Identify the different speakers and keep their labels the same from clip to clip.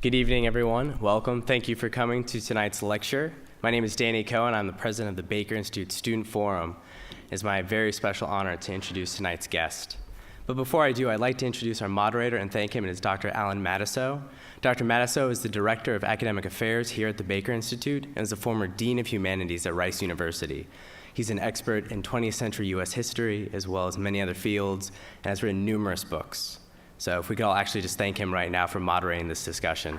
Speaker 1: Good evening, everyone. Welcome. Thank you for coming to tonight's lecture. My name is Danny Cohen. I'm the president of the Baker Institute Student Forum. It's my very special honor to introduce tonight's guest. But before I do, I'd like to introduce our moderator and thank him. It is Dr. Alan Matisow. Dr. Matisow is the Director of Academic Affairs here at the Baker Institute and is the former Dean of Humanities at Rice University. He's an expert in 20th century U.S. history, as well as many other fields, and has written numerous books. So if we could all actually just thank him right now for moderating this discussion.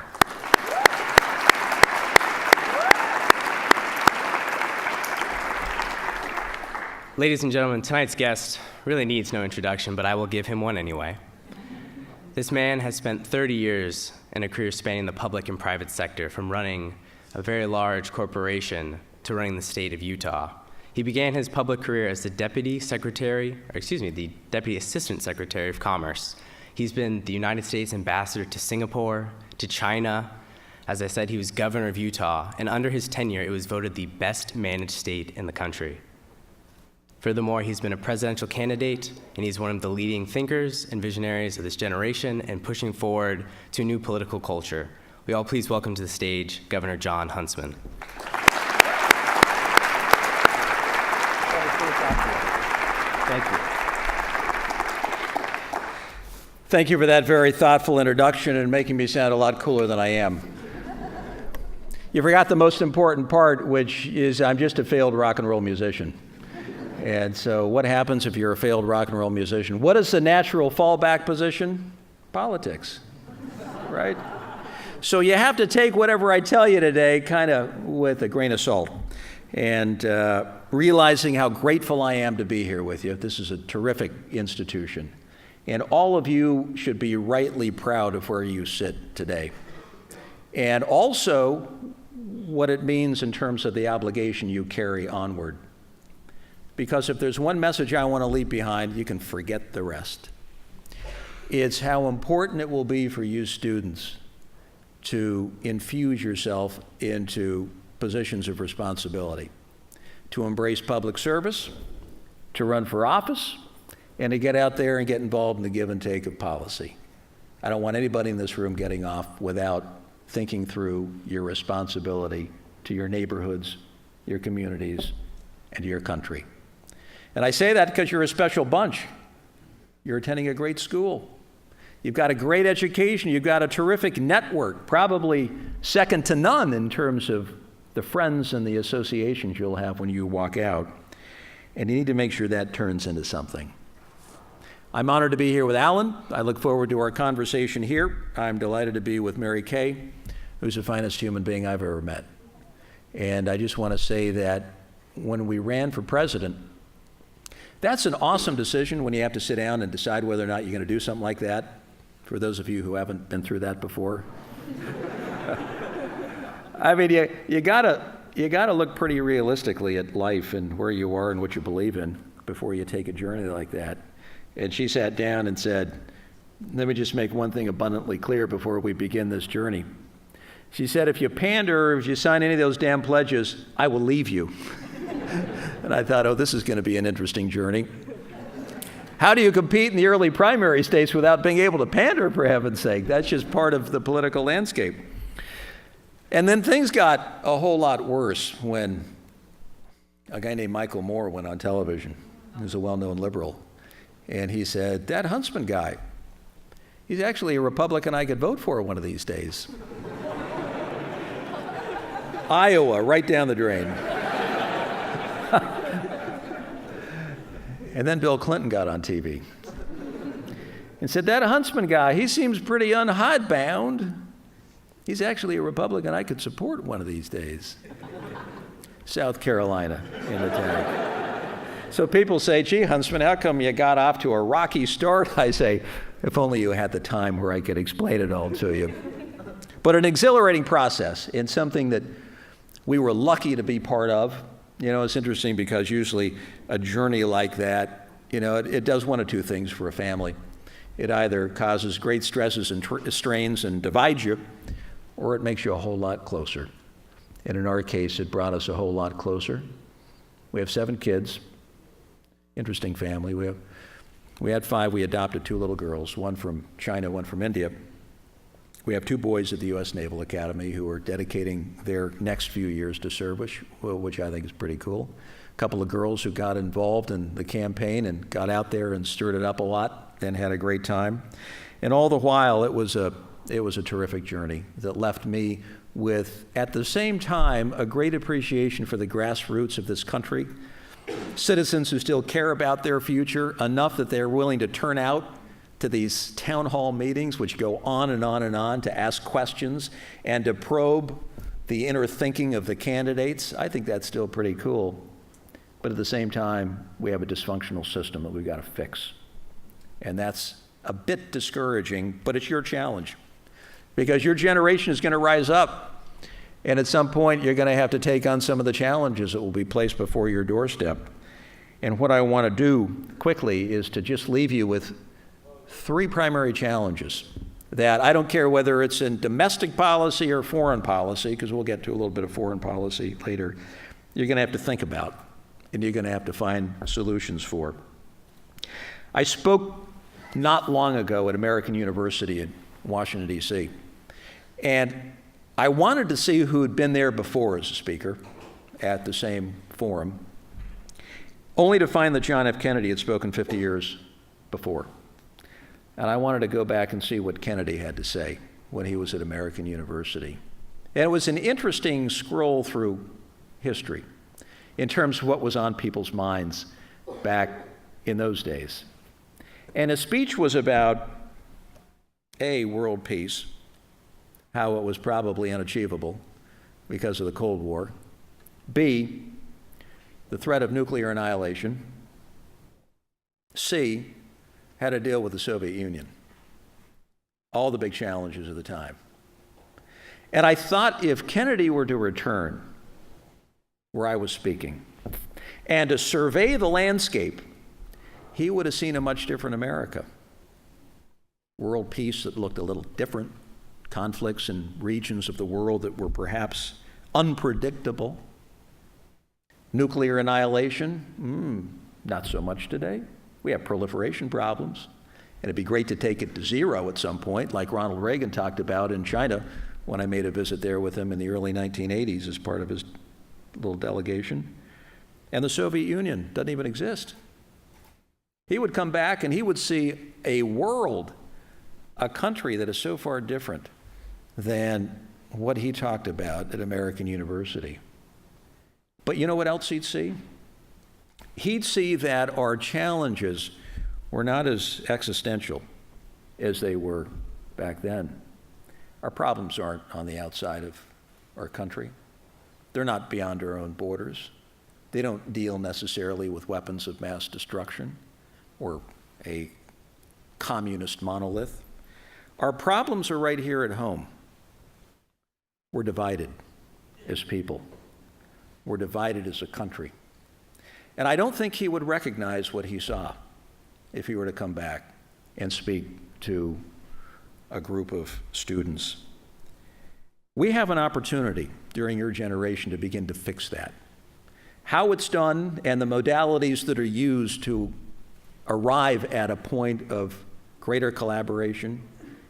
Speaker 1: Ladies and gentlemen, tonight's guest really needs no introduction, but I will give him one anyway. This man has spent 30 years in a career spanning the public and private sector, from running a very large corporation to running the state of Utah. He began his public career as the Deputy Assistant Secretary of Commerce. He's been the United States Ambassador to Singapore, to China. As I said, he was governor of Utah, and under his tenure, it was voted the best managed state in the country. Furthermore, he's been a presidential candidate, and he's one of the leading thinkers and visionaries of this generation and pushing forward to a new political culture. We all please welcome to the stage Governor Jon Huntsman.
Speaker 2: Thank you. Thank you for that very thoughtful introduction and making me sound a lot cooler than I am. You forgot the most important part, which is I'm just a failed rock and roll musician. And so what happens if you're a failed rock and roll musician? What is the natural fallback position? Politics, right? So you have to take whatever I tell you today kind of with a grain of salt. And realizing how grateful I am to be here with you. This is a terrific institution. And all of you should be rightly proud of where you sit today. And also what it means in terms of the obligation you carry onward. Because if there's one message I want to leave behind, you can forget the rest. It's how important it will be for you students to infuse yourself into positions of responsibility, to embrace public service, to run for office, and to get out there and get involved in the give and take of policy. I don't want anybody in this room getting off without thinking through your responsibility to your neighborhoods, your communities, and to your country. And I say that because you're a special bunch. You're attending a great school. You've got a great education. You've got a terrific network, probably second to none in terms of the friends and the associations you'll have when you walk out. And you need to make sure that turns into something. I'm honored to be here with Alan. I look forward to our conversation here. I'm delighted to be with Mary Kay, who's the finest human being I've ever met. And I just want to say that when we ran for president, that's an awesome decision when you have to sit down and decide whether or not you're going to do something like that, for those of you who haven't been through that before. I mean, you gotta look pretty realistically at life and where you are and what you believe in before you take a journey like that. And she sat down and said, let me just make one thing abundantly clear before we begin this journey. She said, if you pander, if you sign any of those damn pledges, I will leave you. And I thought, oh, this is going to be an interesting journey. How do you compete in the early primary states without being able to pander, for heaven's sake? That's just part of the political landscape. And then things got a whole lot worse when a guy named Michael Moore went on television. He was a well-known liberal. And he said, that Huntsman guy, he's actually a Republican I could vote for one of these days. Iowa, right down the drain. And then Bill Clinton got on TV and said, that Huntsman guy, he seems pretty unhidebound. He's actually a Republican I could support one of these days. South Carolina in attack. So people say, gee, Huntsman, how come you got off to a rocky start? I say, if only you had the time where I could explain it all to you. But an exhilarating process and something that we were lucky to be part of. You know, it's interesting because usually a journey like that, you know, it does one of two things for a family. It either causes great stresses and strains and divides you, or it makes you a whole lot closer. And in our case, it brought us a whole lot closer. We have 7 kids. Interesting family. We had 5. We adopted 2 little girls, one from China, one from India. We have 2 boys at the U.S. Naval Academy who are dedicating their next few years to service, which I think is pretty cool. A couple of girls who got involved in the campaign and got out there and stirred it up a lot and had a great time. And all the while, it was a terrific journey that left me with, at the same time, a great appreciation for the grassroots of this country, citizens who still care about their future enough that they're willing to turn out to these town hall meetings, which go on and on and on, to ask questions and to probe the inner thinking of the candidates. I think that's still pretty cool. But at the same time, we have a dysfunctional system that we've got to fix. And that's a bit discouraging, but it's your challenge. Because your generation is going to rise up, and at some point you're going to have to take on some of the challenges that will be placed before your doorstep. And what I want to do quickly is to just leave you with 3 primary challenges that I don't care whether it's in domestic policy or foreign policy, because we'll get to a little bit of foreign policy later, you're going to have to think about, and you're going to have to find solutions for. I spoke not long ago at American University in Washington, D.C., and I wanted to see who had been there before as a speaker at the same forum, only to find that John F. Kennedy had spoken 50 years before. And I wanted to go back and see what Kennedy had to say when he was at American University. And it was an interesting scroll through history in terms of what was on people's minds back in those days. And his speech was about, A, world peace, how it was probably unachievable because of the Cold War. B, the threat of nuclear annihilation. C, how to deal with the Soviet Union. All the big challenges of the time. And I thought if Kennedy were to return where I was speaking and to survey the landscape, he would have seen a much different America. World peace that looked a little different, conflicts in regions of the world that were perhaps unpredictable. Nuclear annihilation, not so much today. We have proliferation problems, and it'd be great to take it to 0 at some point, like Ronald Reagan talked about in China when I made a visit there with him in the early 1980s as part of his little delegation. And the Soviet Union doesn't even exist. He would come back and he would see a world, a country that is so far different than what he talked about at American University. But you know what else he'd see? He'd see that our challenges were not as existential as they were back then. Our problems aren't on the outside of our country. They're not beyond our own borders. They don't deal necessarily with weapons of mass destruction or a communist monolith. Our problems are right here at home. We're divided as people. We're divided as a country. And I don't think he would recognize what he saw if he were to come back and speak to a group of students. We have an opportunity during your generation to begin to fix that. How it's done and the modalities that are used to arrive at a point of greater collaboration,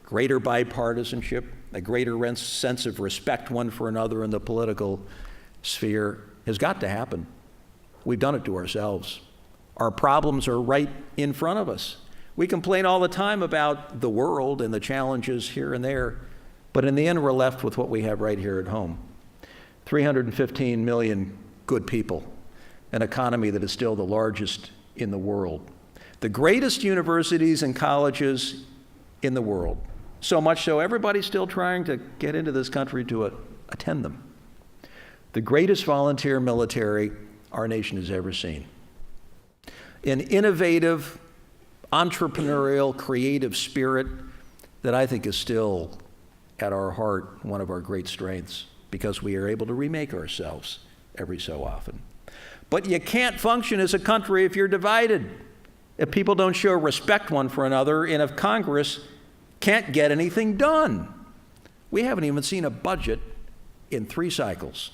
Speaker 2: greater bipartisanship, a greater sense of respect one for another in the political sphere has got to happen. We've done it to ourselves. Our problems are right in front of us. We complain all the time about the world and the challenges here and there, but in the end, we're left with what we have right here at home. 315 million good people, an economy that is still the largest in the world. The greatest universities and colleges in the world. So much so, everybody's still trying to get into this country to attend them. The greatest volunteer military our nation has ever seen. An innovative, entrepreneurial, creative spirit that I think is still at our heart one of our great strengths, because we are able to remake ourselves every so often. But you can't function as a country if you're divided, if people don't show respect one for another, and if Congress can't get anything done. We haven't even seen a budget in 3 cycles.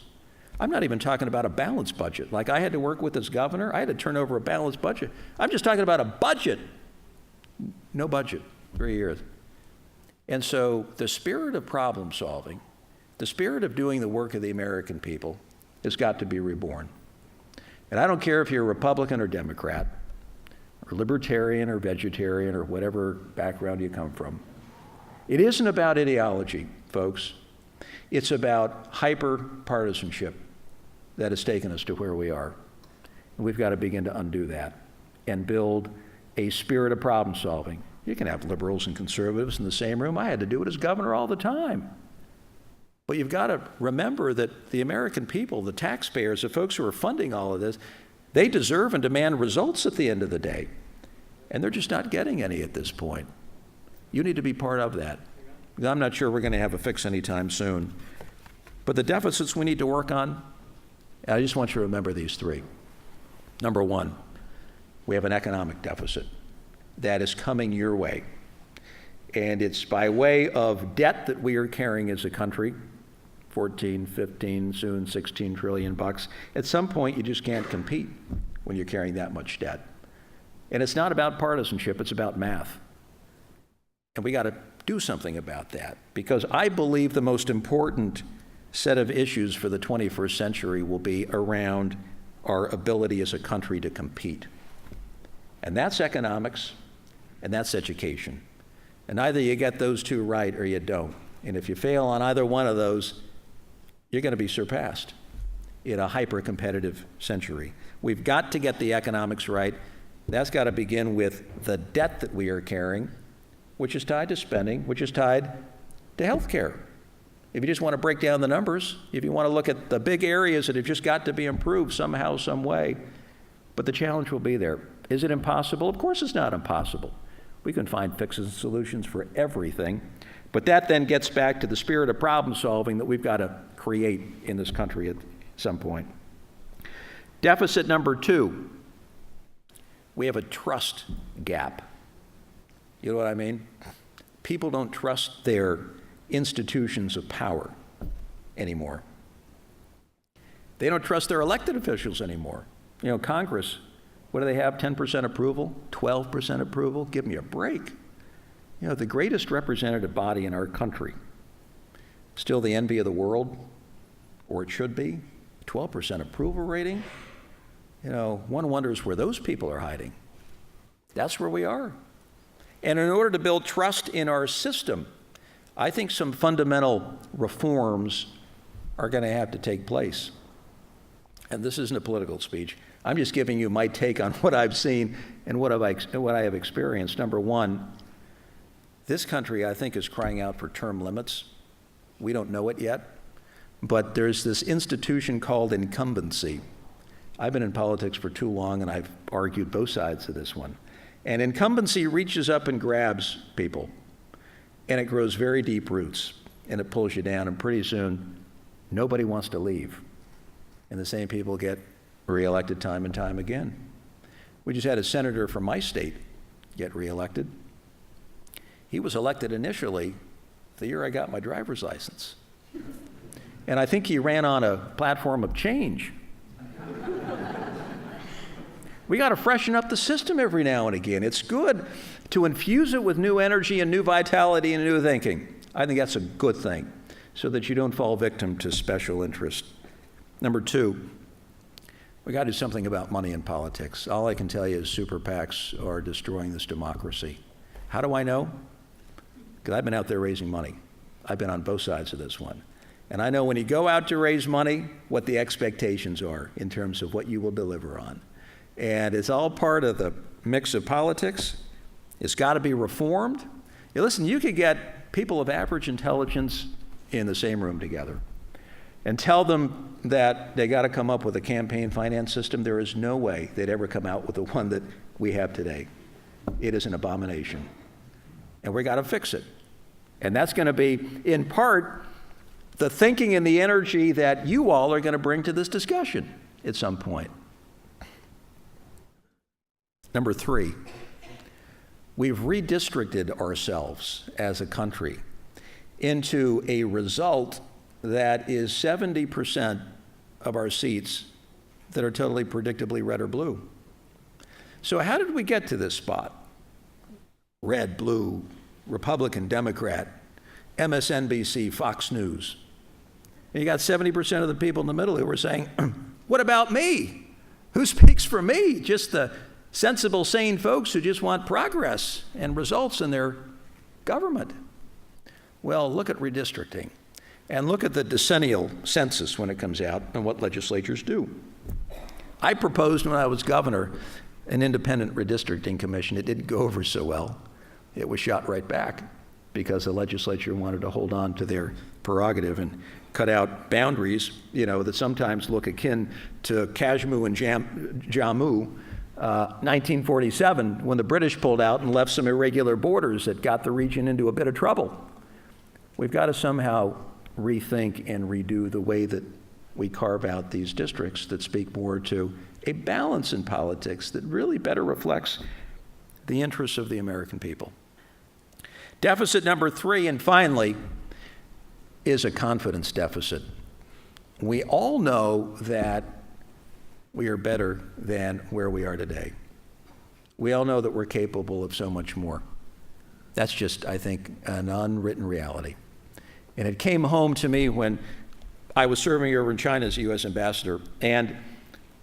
Speaker 2: I'm not even talking about a balanced budget. Like I had to work with this governor, I had to turn over a balanced budget. I'm just talking about a budget. No budget, 3 years. And so the spirit of problem solving, the spirit of doing the work of the American people has got to be reborn. And I don't care if you're Republican or Democrat, or libertarian or vegetarian or whatever background you come from. It isn't about ideology, folks. It's about hyper-partisanship that has taken us to where we are. And we've got to begin to undo that and build a spirit of problem solving. You can have liberals and conservatives in the same room. I had to do it as governor all the time. But you've got to remember that the American people, the taxpayers, the folks who are funding all of this, they deserve and demand results at the end of the day. And they're just not getting any at this point. You need to be part of that. I'm not sure we're going to have a fix anytime soon. But the deficits we need to work on, I just want you to remember these three. Number one, we have an economic deficit that is coming your way. And it's by way of debt that we are carrying as a country, 14, 15, soon 16 trillion bucks. At some point, you just can't compete when you're carrying that much debt. And it's not about partisanship, it's about math. And we got to do something about that, because I believe the most important set of issues for the 21st century will be around our ability as a country to compete. And that's economics, and that's education. And either you get those two right or you don't. And if you fail on either one of those, you're going to be surpassed in a hyper-competitive century. We've got to get the economics right. That's got to begin with the debt that we are carrying, which is tied to spending, which is tied to health care. If you just want to break down the numbers, if you want to look at the big areas that have just got to be improved somehow, some way, but the challenge will be there. Is it impossible? Of course it's not impossible. We can find fixes and solutions for everything, but that then gets back to the spirit of problem solving that we've got to create in this country at some point. Deficit number two, we have a trust gap. You know what I mean? People don't trust their institutions of power anymore. They don't trust their elected officials anymore. You know, Congress, what do they have? 10% approval, 12% approval? Give me a break. You know, the greatest representative body in our country, still the envy of the world, or it should be, 12% approval rating. You know, one wonders where those people are hiding. That's where we are. And in order to build trust in our system, I think some fundamental reforms are going to have to take place. And this isn't a political speech. I'm just giving you my take on what I've seen and what I have experienced. Number one, this country, I think, is crying out for term limits. We don't know it yet, but there's this institution called incumbency. I've been in politics for too long, and I've argued both sides of this one. And incumbency reaches up and grabs people, and it grows very deep roots, and it pulls you down, and pretty soon, nobody wants to leave. And the same people get reelected time and time again. We just had a senator from my state get reelected. He was elected initially the year I got my driver's license. And I think he ran on a platform of change. We got to freshen up the system every now and again. It's good to infuse it with new energy and new vitality and new thinking. I think that's a good thing, so that you don't fall victim to special interest. Number two, we got to do something about money in politics. All I can tell you is super PACs are destroying this democracy. How do I know? Because I've been out there raising money. I've been on both sides of this one. And I know when you go out to raise money, what the expectations are in terms of what you will deliver on. And it's all part of the mix of politics. It's got to be reformed. Now, listen, you could get people of average intelligence in the same room together and tell them that they got to come up with a campaign finance system. There is no way they'd ever come out with the one that we have today. It is an abomination. And we got to fix it. And that's going to be, in part, the thinking and the energy that you all are going to bring to this discussion at some point. Number three, we've redistricted ourselves as a country into a result that is 70% of our seats that are totally predictably red or blue. So how did we get to this spot? Red, blue, Republican, Democrat. MSNBC, Fox News. And you got 70% of the people in the middle who were saying, what about me? Who speaks for me? Just the sensible, sane folks who just want progress and results in their government. Well, look at redistricting and look at the decennial census when it comes out and what legislatures do. I proposed when I was governor an independent redistricting commission. It didn't go over so well. It was shot right back because the legislature wanted to hold on to their prerogative and cut out boundaries, that sometimes look akin to Kashmir and Jammu, 1947, when the British pulled out and left some irregular borders that got the region into a bit of trouble. We've got to somehow rethink and redo the way that we carve out these districts that speak more to a balance in politics that really better reflects the interests of the American people. Deficit number 3, and finally, is a confidence deficit. We all know that we are better than where we are today. We all know that we're capable of so much more. That's just, I think, an unwritten reality. And it came home to me when I was serving over in China as a U.S. ambassador, and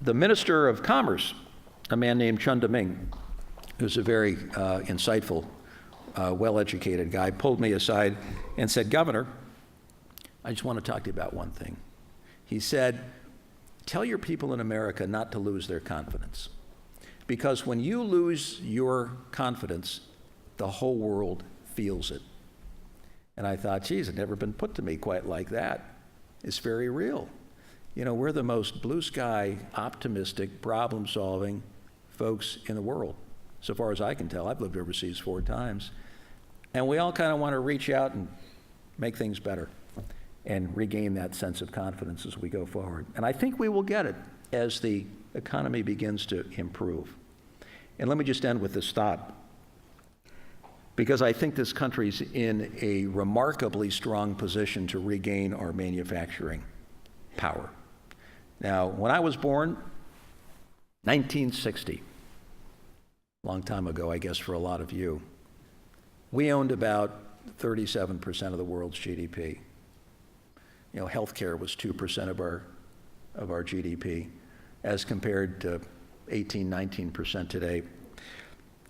Speaker 2: the Minister of Commerce, a man named Chen Deming, who's a very insightful, well-educated guy, pulled me aside and said, Governor, I just want to talk to you about one thing. He said, tell your people in America not to lose their confidence. Because when you lose your confidence, the whole world feels it. And I thought, geez, it never been put to me quite like that. It's very real. We're the most blue sky, optimistic, problem-solving folks in the world. So far as I can tell, I've lived overseas 4 times. And we all kind of want to reach out and make things better and regain that sense of confidence as we go forward. And I think we will get it as the economy begins to improve. And let me just end with this thought, because I think this country's in a remarkably strong position to regain our manufacturing power. Now, when I was born, 1960, a long time ago, I guess, for a lot of you, we owned about 37% of the world's GDP. Healthcare was 2% of our GDP, as compared to 18, 19% today.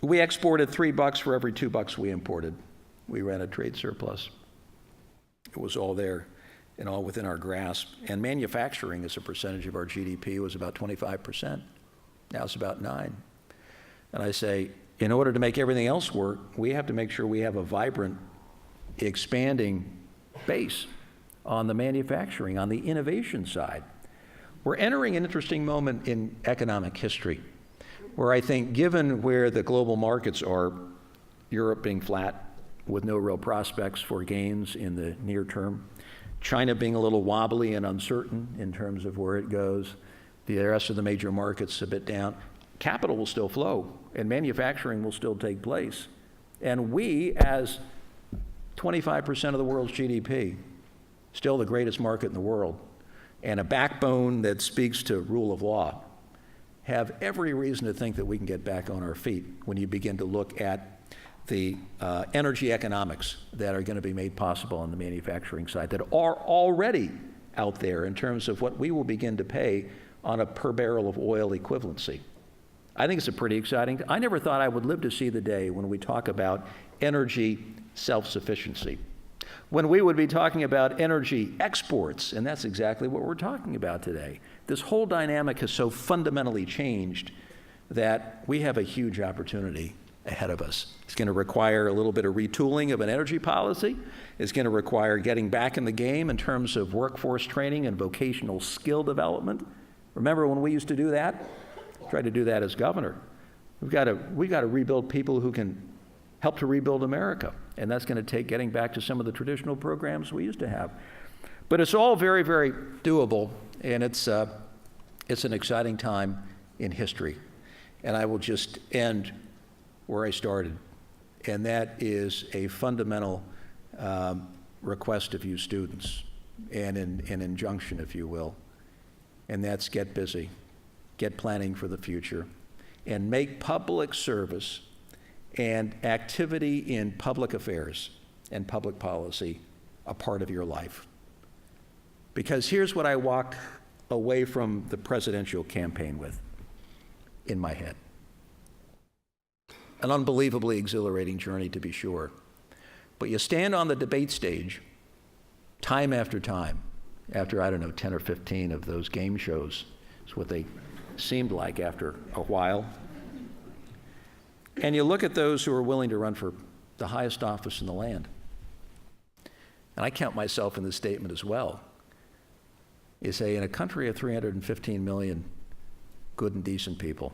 Speaker 2: We exported $3 for every $2 we imported. We ran a trade surplus. It was all there and all within our grasp. And manufacturing as a percentage of our GDP was about 25%. Now it's about 9%. And I say, in order to make everything else work, we have to make sure we have a vibrant, expanding base on the manufacturing, on the innovation side. We're entering an interesting moment in economic history, where I think, given where the global markets are, Europe being flat with no real prospects for gains in the near term, China being a little wobbly and uncertain in terms of where it goes, the rest of the major markets a bit down, capital will still flow and manufacturing will still take place. And we, as 25% of the world's GDP, still the greatest market in the world, and a backbone that speaks to rule of law, have every reason to think that we can get back on our feet when you begin to look at the energy economics that are going to be made possible on the manufacturing side, that are already out there in terms of what we will begin to pay on a per barrel of oil equivalency. I think it's a pretty exciting. I never thought I would live to see the day when we talk about energy self-sufficiency, when we would be talking about energy exports, and that's exactly what we're talking about today. This whole dynamic has so fundamentally changed that we have a huge opportunity ahead of us. It's going to require a little bit of retooling of an energy policy. It's going to require getting back in the game in terms of workforce training and vocational skill development. Remember when we used to do that? Tried to do that as governor. We've got to rebuild people who can help to rebuild America. And that's going to take getting back to some of the traditional programs we used to have. But it's all very, very doable, and it's an exciting time in history. And I will just end where I started, and that is a fundamental request of you students, and an injunction, if you will, and that's get busy, get planning for the future, and make public service and activity in public affairs and public policy a part of your life. Because here's what I walk away from the presidential campaign with in my head. An unbelievably exhilarating journey, to be sure. But you stand on the debate stage time after time, after, I don't know, 10 or 15 of those game shows, is what they seemed like after a while. And you look at those who are willing to run for the highest office in the land. And I count myself in this statement as well. You say, in a country of 315 million good and decent people,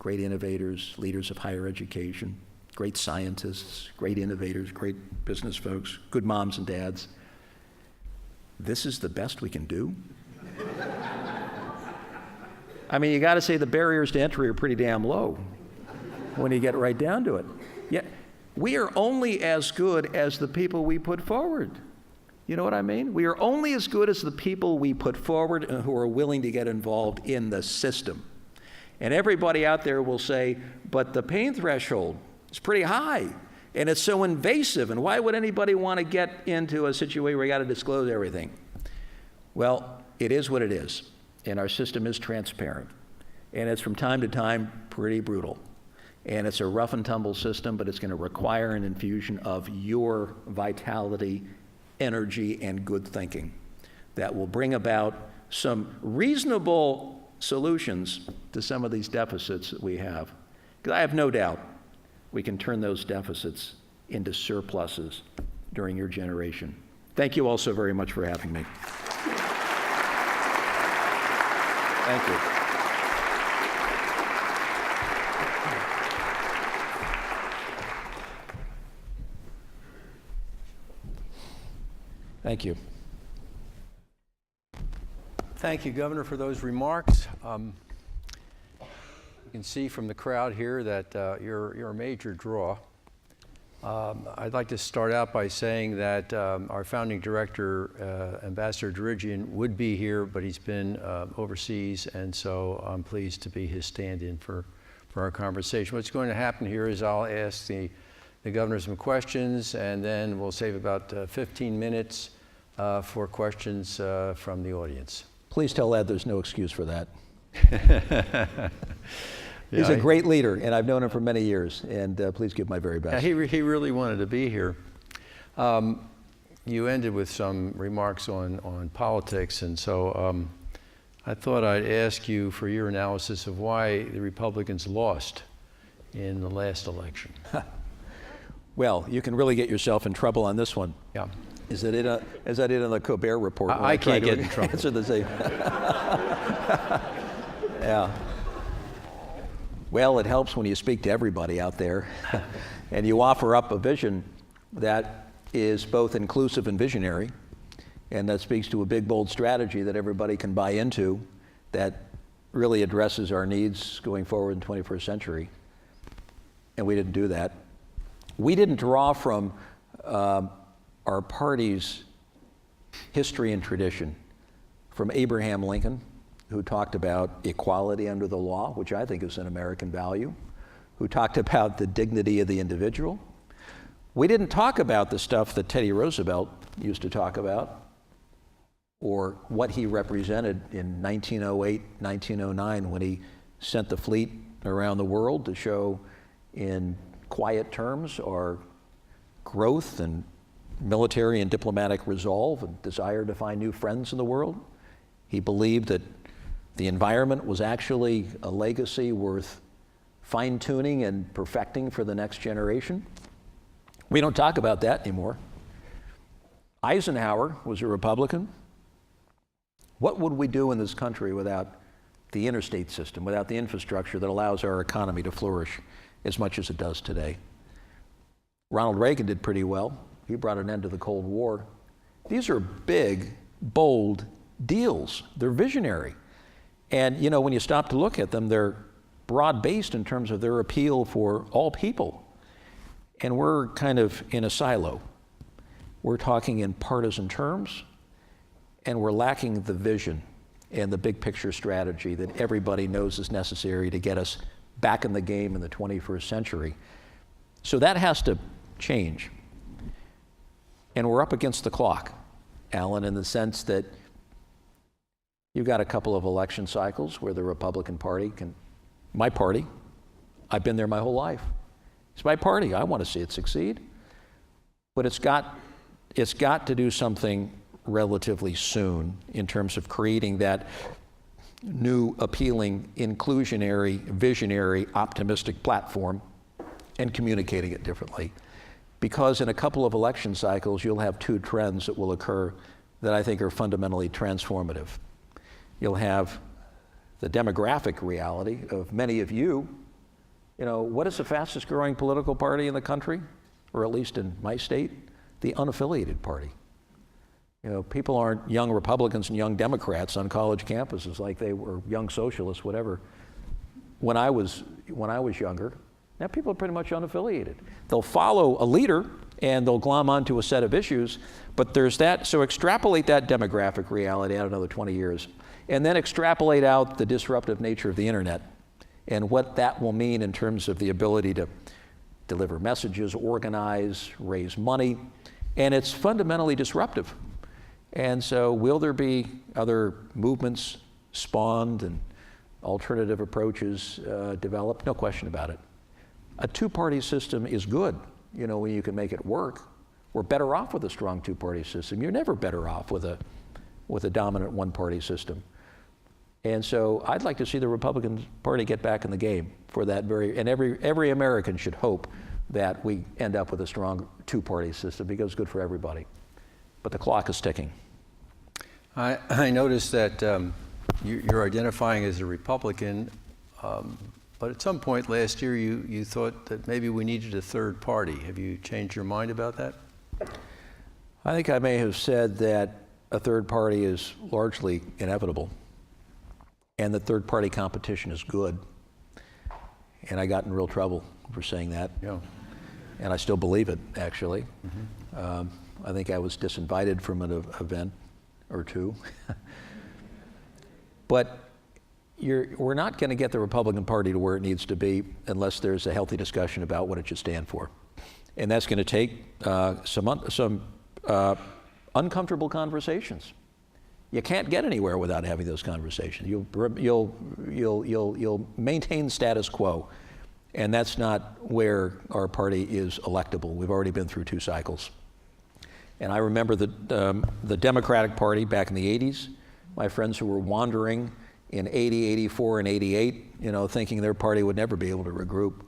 Speaker 2: great innovators, leaders of higher education, great scientists, great innovators, great business folks, good moms and dads, this is the best we can do? I mean, you got to say the barriers to entry are pretty damn low when you get right down to it. Yeah, we are only as good as the people we put forward. You know what I mean? We are only as good as the people we put forward and who are willing to get involved in the system. And everybody out there will say, but the pain threshold is pretty high, and it's so invasive, and why would anybody want to get into a situation where you got to disclose everything? Well, it is what it is, and our system is transparent, and it's from time to time pretty brutal. And it's a rough and tumble system, but it's going to require an infusion of your vitality, energy, and good thinking that will bring about some reasonable solutions to some of these deficits that we have. Because I have no doubt we can turn those deficits into surpluses during your generation. Thank you all so very much for having me. Thank you. Thank you.
Speaker 3: Thank you, Governor, for those remarks. You can see from the crowd here that you're a major draw. I'd like to start out by saying that our founding director, Ambassador Dirigian, would be here, but he's been overseas, and so I'm pleased to be his stand-in for our conversation. What's going to happen here is I'll ask the governor some questions, and then we'll save about 15 minutes for questions from the audience.
Speaker 2: Please tell Ed there's no excuse for that. He's a great leader, and I've known him for many years, and please give my very best.
Speaker 3: Yeah, he really wanted to be here. You ended with some remarks on politics, and so I thought I'd ask you for your analysis of why the Republicans lost in the last election.
Speaker 2: Well, you can really get yourself in trouble on this one.
Speaker 3: Yeah.
Speaker 2: As I did on the Colbert Report.
Speaker 3: I can't get in trouble.
Speaker 2: Answer the same. Yeah. Well, it helps when you speak to everybody out there and you offer up a vision that is both inclusive and visionary, and that speaks to a big, bold strategy that everybody can buy into that really addresses our needs going forward in the 21st century. And we didn't do that. We didn't draw from our party's history and tradition, from Abraham Lincoln, who talked about equality under the law, which I think is an American value, who talked about the dignity of the individual. We didn't talk about the stuff that Teddy Roosevelt used to talk about, or what he represented in 1908, 1909, when he sent the fleet around the world to show in quiet terms our growth and military and diplomatic resolve and desire to find new friends in the world. He believed that the environment was actually a legacy worth fine-tuning and perfecting for the next generation. We don't talk about that anymore. Eisenhower was a Republican. What would we do in this country without the interstate system, without the infrastructure that allows our economy to flourish as much as it does today? Ronald Reagan did pretty well. He brought an end to the Cold War. These are big, bold deals. They're visionary. And, you know, when you stop to look at them, they're broad-based in terms of their appeal for all people. And we're kind of in a silo. We're talking in partisan terms, and we're lacking the vision and the big picture strategy that everybody knows is necessary to get us back in the game in the 21st century. So that has to change. And we're up against the clock, Alan, in the sense that you've got a couple of election cycles where the Republican Party my party, I've been there my whole life. It's my party. I want to see it succeed. But it's got to do something relatively soon in terms of creating that new, appealing, inclusionary, visionary, optimistic platform and communicating it differently. Because in a couple of election cycles, you'll have two trends that will occur that I think are fundamentally transformative. You'll have the demographic reality of many of you. You know, what is the fastest growing political party in the country, or at least in my state? The unaffiliated party. You know, people aren't young Republicans and young Democrats on college campuses like they were young socialists, whatever. When I was younger, now people are pretty much unaffiliated. They'll follow a leader and they'll glom onto a set of issues, but there's that, so extrapolate that demographic reality out another 20 years, and then extrapolate out the disruptive nature of the internet and what that will mean in terms of the ability to deliver messages, organize, raise money, and it's fundamentally disruptive. And so will there be other movements spawned and alternative approaches developed? No question about it. A two-party system is good, you know, when you can make it work. We're better off with a strong two-party system. You're never better off with a dominant one-party system. And so I'd like to see the Republican Party get back in the game for that and every American should hope that we end up with a strong two-party system because it's good for everybody. But the clock is ticking.
Speaker 3: I noticed that you're identifying as a Republican, but at some point last year you thought that maybe we needed a third party. Have you changed your mind about that?
Speaker 2: I think I may have said that a third party is largely inevitable and that third party competition is good. And I got in real trouble for saying that.
Speaker 3: Yeah.
Speaker 2: And I still believe it, actually.
Speaker 3: Mm-hmm.
Speaker 2: I think I was disinvited from an event or two. But we're not going to get the Republican Party to where it needs to be unless there's a healthy discussion about what it should stand for. And that's going to take some uncomfortable conversations. You can't get anywhere without having those conversations. You'll maintain status quo. And that's not where our party is electable. We've already been through two cycles. And I remember the Democratic Party back in the 80s, my friends who were wandering in 80, 84, and 88, you know, thinking their party would never be able to regroup.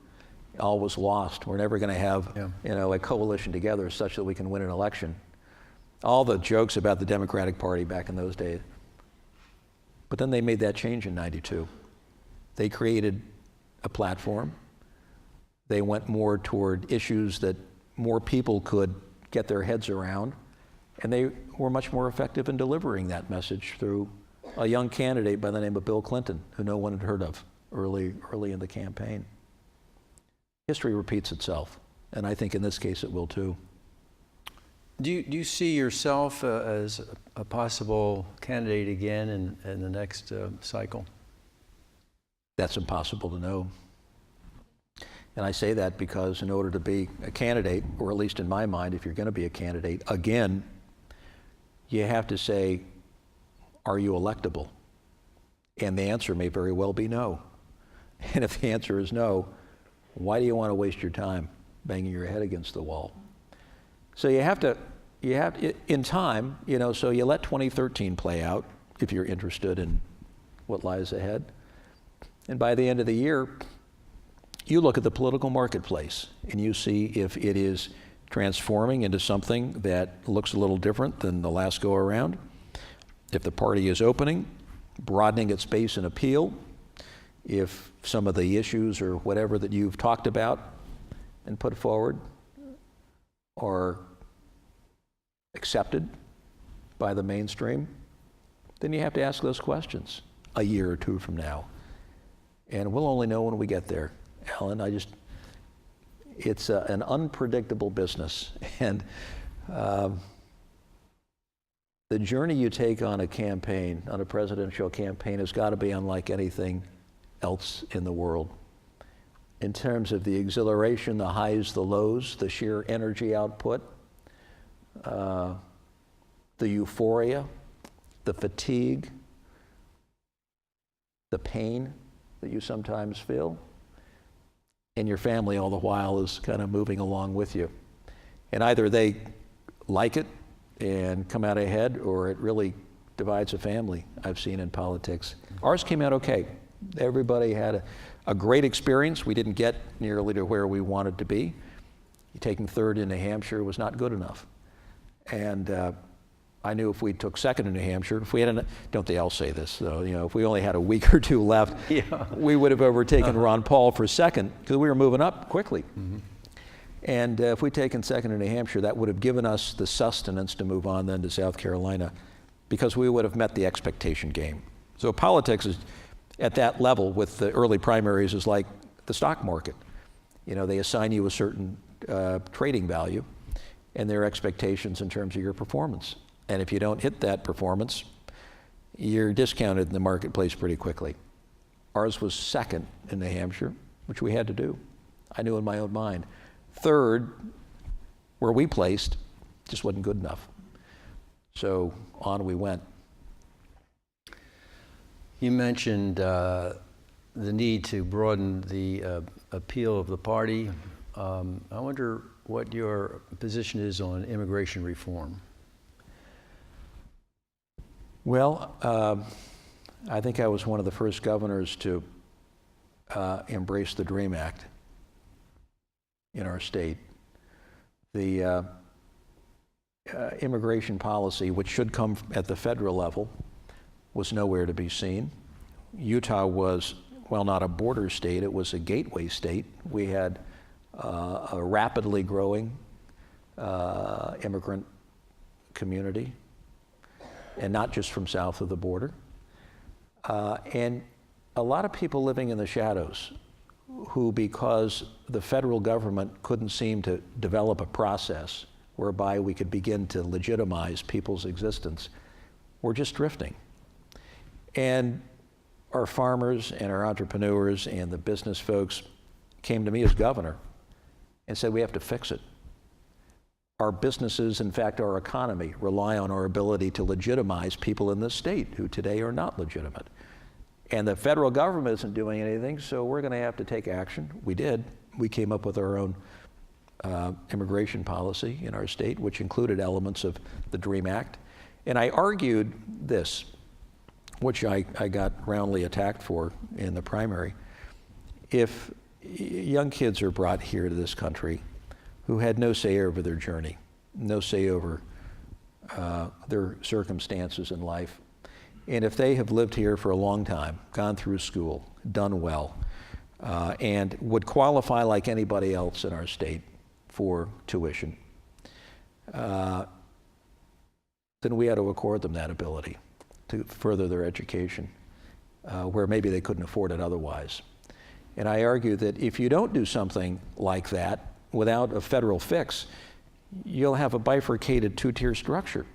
Speaker 2: All was lost. We're never going to have, you know, a coalition together such that we can win an election. All the jokes about the Democratic Party back in those days. But then they made that change in '92. They created a platform. They went more toward issues that more people could get their heads around, and they were much more effective in delivering that message through a young candidate by the name of Bill Clinton, who no one had heard of early in the campaign. History repeats itself, and I think in this case it will too.
Speaker 3: Do you see yourself as a possible candidate again in the next cycle?
Speaker 2: That's impossible to know. And I say that because in order to be a candidate, or at least in my mind, if you're going to be a candidate, again, you have to say, are you electable? And the answer may very well be no. And if the answer is no, why do you want to waste your time banging your head against the wall? So you have to, in time, you know, so you let 2013 play out if you're interested in what lies ahead. And by the end of the year, you look at the political marketplace and you see if it is transforming into something that looks a little different than the last go around. If the party is opening, broadening its base and appeal, if some of the issues or whatever that you've talked about and put forward are accepted by the mainstream, then you have to ask those questions a year or two from now. And we'll only know when we get there, Alan. It's an unpredictable business. And the journey you take on a campaign, on a presidential campaign, has got to be unlike anything else in the world. In terms of the exhilaration, the highs, the lows, the sheer energy output, the euphoria, the fatigue, the pain that you sometimes feel, and your family all the while is kind of moving along with you. And either they like it and come out ahead, or it really divides a family, I've seen in politics. Ours came out okay. Everybody had a great experience. We didn't get nearly to where we wanted to be. Taking third in New Hampshire was not good enough. And I knew if we took second in New Hampshire, if we had don't they all say this, so, if we only had a week or two left, we would have overtaken Ron Paul for second, because we were moving up quickly. Mm-hmm. And if we'd taken second in New Hampshire, that would have given us the sustenance to move on then to South Carolina, because we would have met the expectation game. So politics is at that level with the early primaries is like the stock market. They assign you a certain trading value and their expectations in terms of your performance. And if you don't hit that performance, you're discounted in the marketplace pretty quickly. Ours was second in New Hampshire, which we had to do. I knew in my own mind. Third, where we placed, just wasn't good enough. So on we went.
Speaker 3: You mentioned the need to broaden the appeal of the party. I wonder what your position is on immigration reform.
Speaker 2: Well, I think I was one of the first governors to embrace the DREAM Act in our state. The immigration policy, which should come at the federal level, was nowhere to be seen. Utah was, well, not a border state, it was a gateway state. We had a rapidly growing immigrant community, and not just from south of the border. And a lot of people living in the shadows who, because the federal government couldn't seem to develop a process whereby we could begin to legitimize people's existence, were just drifting. And our farmers and our entrepreneurs and the business folks came to me as governor and said, we have to fix it. Our businesses, in fact, our economy, rely on our ability to legitimize people in this state who today are not legitimate. And the federal government isn't doing anything, so we're going to have to take action. We did. We came up with our own immigration policy in our state, which included elements of the DREAM Act. And I argued this, which I got roundly attacked for in the primary. If young kids are brought here to this country who had no say over their journey, no say over their circumstances in life, and if they have lived here for a long time, gone through school, done well, and would qualify like anybody else in our state for tuition, then we had to accord them that ability to further their education, where maybe they couldn't afford it otherwise. And I argue that if you don't do something like that without a federal fix, you'll have a bifurcated two-tier structure.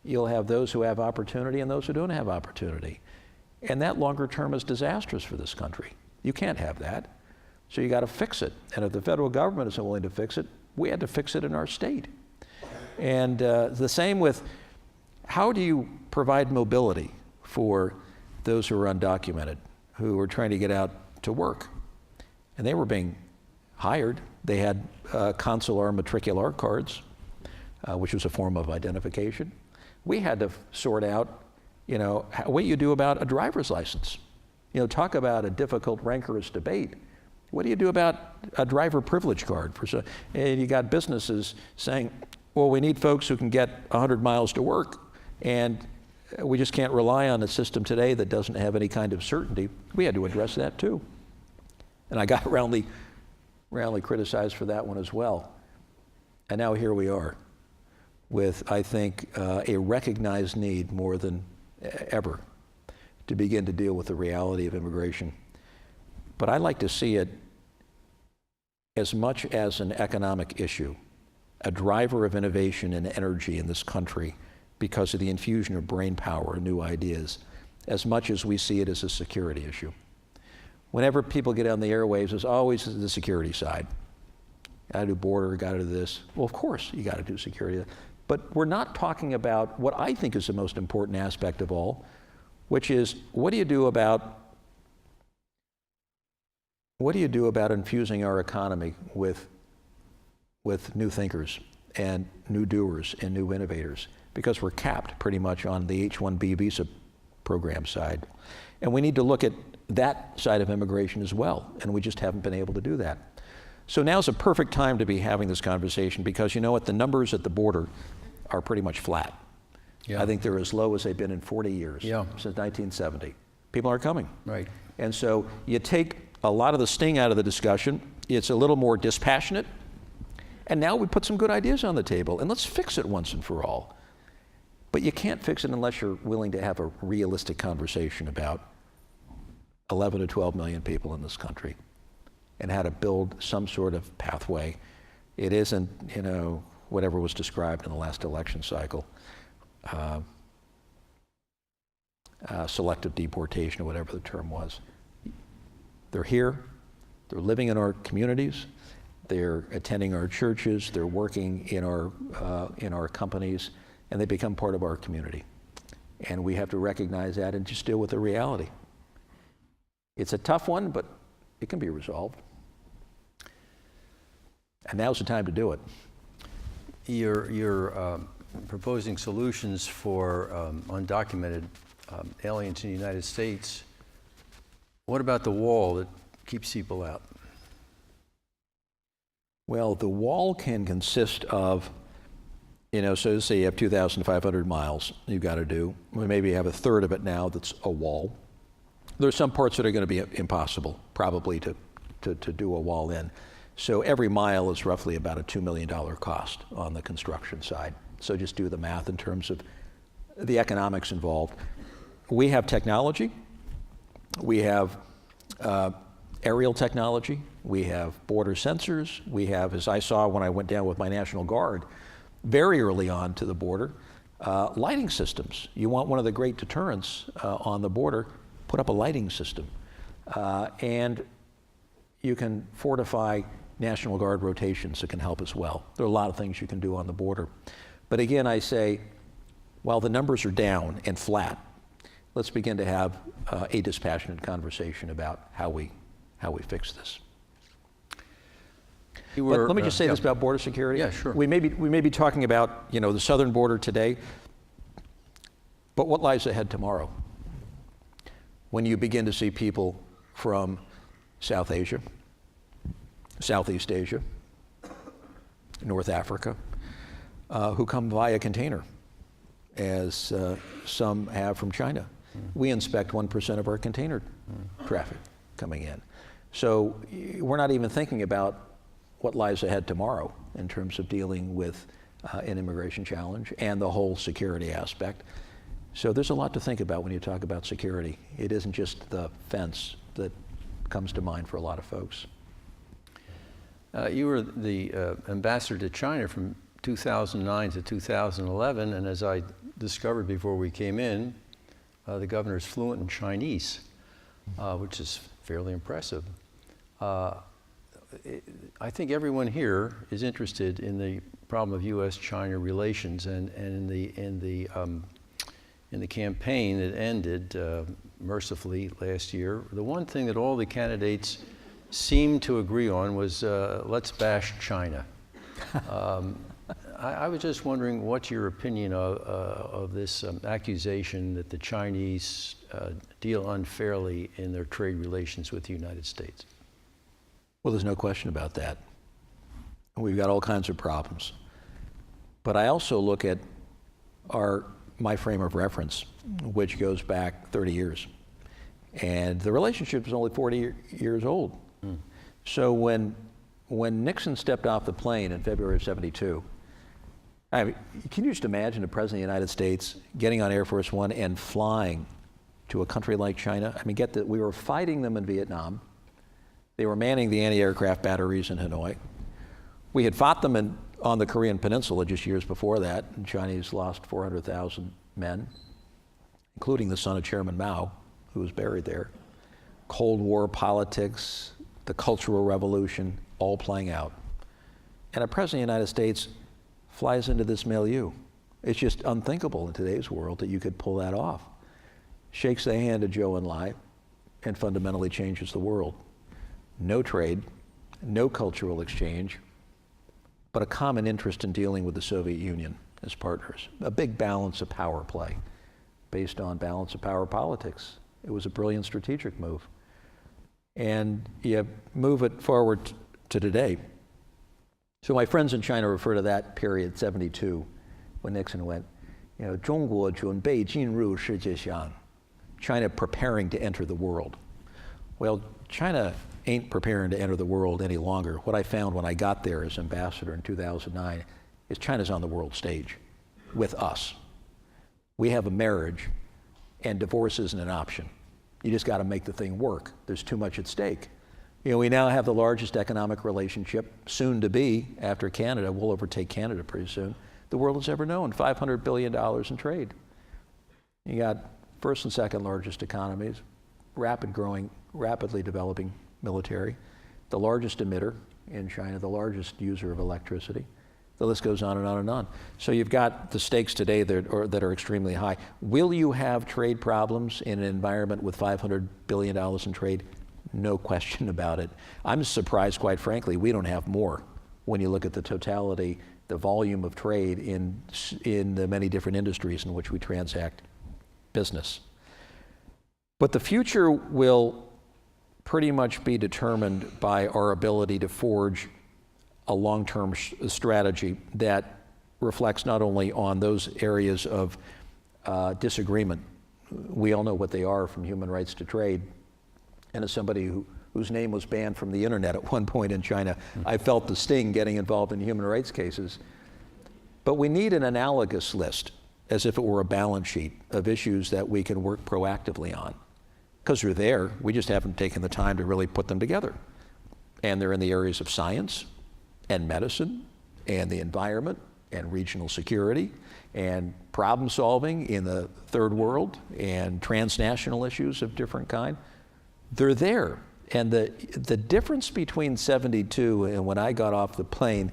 Speaker 2: You'll have those who have opportunity and those who don't have opportunity. And that longer term is disastrous for this country. You can't have that. So you got to fix it. And if the federal government isn't willing to fix it, we had to fix it in our state. And the same with, how do you provide mobility for those who are undocumented, who are trying to get out to work? And they were being hired. They had consular matricular cards, which was a form of identification. We had to sort out, what you do about a driver's license. Talk about a difficult, rancorous debate. What do you do about a driver privilege card? And you got businesses saying, well, we need folks who can get 100 miles to work, and we just can't rely on a system today that doesn't have any kind of certainty. We had to address that too. And I got roundly criticized for that one as well. And now here we are with, I think, a recognized need more than ever to begin to deal with the reality of immigration. But I like to see it as much as an economic issue, a driver of innovation and energy in this country because of the infusion of brain power and new ideas, as much as we see it as a security issue. Whenever people get on the airwaves, there's always the security side. Got to do border, got to do this. Well, of course, you got to do security. But we're not talking about what I think is the most important aspect of all, which is what do you do about infusing our economy with new thinkers and new doers and new innovators? Because we're capped pretty much on the H-1B visa program side. And we need to look at that side of immigration as well, and we just haven't been able to do that. So now's a perfect time to be having this conversation because you know what, the numbers at the border are pretty much flat.
Speaker 3: Yeah.
Speaker 2: I think they're as low as they've been in 40 years,
Speaker 3: Yeah.
Speaker 2: since 1970. People are coming.
Speaker 3: Right.
Speaker 2: And so you take a lot of the sting out of the discussion, it's a little more dispassionate, and now we put some good ideas on the table, and let's fix it once and for all. But you can't fix it unless you're willing to have a realistic conversation about 11 to 12 million people in this country and how to build some sort of pathway. It isn't, you know, whatever was described in the last election cycle, selective deportation or whatever the term was. They're here, they're living in our communities, they're attending our churches, they're working in our companies, and they become part of our community. And we have to recognize that and just deal with the reality. It's a tough one, but it can be resolved. And now's the time to do it.
Speaker 3: You're proposing solutions for undocumented aliens in the United States. What about the wall that keeps people out?
Speaker 2: Well, the wall can consist of, you know, so say you have 2,500 miles you've got to do. We maybe have a third of it now that's a wall. There's some parts that are going to be impossible, probably, to do a wall in. So every mile is roughly about a $2 million cost on the construction side. So just do the math in terms of the economics involved. We have technology. We have aerial technology. We have border sensors. We have, as I saw when I went down with my National Guard, very early on to the border, lighting systems. You want one of the great deterrents on the border, put up a lighting system. And you can fortify National Guard rotations that can help as well. There are a lot of things you can do on the border. But again, I say, while the numbers are down and flat, let's begin to have a dispassionate conversation about how we fix this. Let me just say this about border security.
Speaker 3: Yeah, sure.
Speaker 2: We may be talking about, you know, the southern border today, but what lies ahead tomorrow? When you begin to see people from South Asia, Southeast Asia, North Africa, who come via container, as some have from China. We inspect 1% of our container traffic coming in. So we're not even thinking about what lies ahead tomorrow in terms of dealing with an immigration challenge and the whole security aspect. So there's a lot to think about when you talk about security. It isn't just the fence that comes to mind for a lot of folks.
Speaker 3: You were the ambassador to China from 2009 to 2011, and as I discovered before we came in, the governor is fluent in Chinese, which is fairly impressive. I think everyone here is interested in the problem of U.S.-China relations, and in the campaign that ended mercifully last year, the one thing that all the candidates seemed to agree on was let's bash China. I was just wondering what's your opinion of this accusation that the Chinese deal unfairly in their trade relations with the United States?
Speaker 2: Well, there's no question about that. We've got all kinds of problems. But I also look at my frame of reference, which goes back 30 years. And the relationship is only 40 years old. So when Nixon stepped off the plane in February of '72, I mean, can you just imagine the President of the United States getting on Air Force One and flying to a country like China? I mean, get that we were fighting them in Vietnam. They were manning the anti-aircraft batteries in Hanoi. We had fought them on the Korean Peninsula just years before that, and Chinese lost 400,000 men, including the son of Chairman Mao, who was buried there. Cold War politics, the Cultural Revolution, all playing out. And a President of the United States flies into this milieu. It's just unthinkable in today's world that you could pull that off. Shakes the hand of Zhou Enlai and fundamentally changes the world. No trade, no cultural exchange, but a common interest in dealing with the Soviet Union as partners. A big balance of power play based on balance of power politics. It was a brilliant strategic move. And you move it forward to today. So my friends in China refer to that period, 72, when Nixon went, 中国准备进入世界上, China preparing to enter the world. Well, China ain't preparing to enter the world any longer. What I found when I got there as ambassador in 2009 is China's on the world stage with us. We have a marriage, and divorce isn't an option. You just got to make the thing work. There's too much at stake. We now have the largest economic relationship, soon to be, after Canada. We'll overtake Canada pretty soon. The world has ever known, $500 billion in trade. You got first and second largest economies, rapid growing, rapidly developing military, the largest emitter in China, the largest user of electricity. The list goes on and on and on. So you've got the stakes today that are extremely high. Will you have trade problems in an environment with $500 billion in trade? No question about it. I'm surprised, quite frankly, we don't have more when you look at the totality, the volume of trade in the many different industries in which we transact business. But the future will pretty much be determined by our ability to forge a long-term strategy that reflects not only on those areas of disagreement. We all know what they are, from human rights to trade. And as somebody whose name was banned from the internet at one point in China, I felt the sting getting involved in human rights cases. But we need an analogous list, as if it were a balance sheet of issues that we can work proactively on. Because they're there, we just haven't taken the time to really put them together. And they're in the areas of science and medicine and the environment and regional security and problem solving in the third world and transnational issues of different kind. They're there. And the difference between 72 and when I got off the plane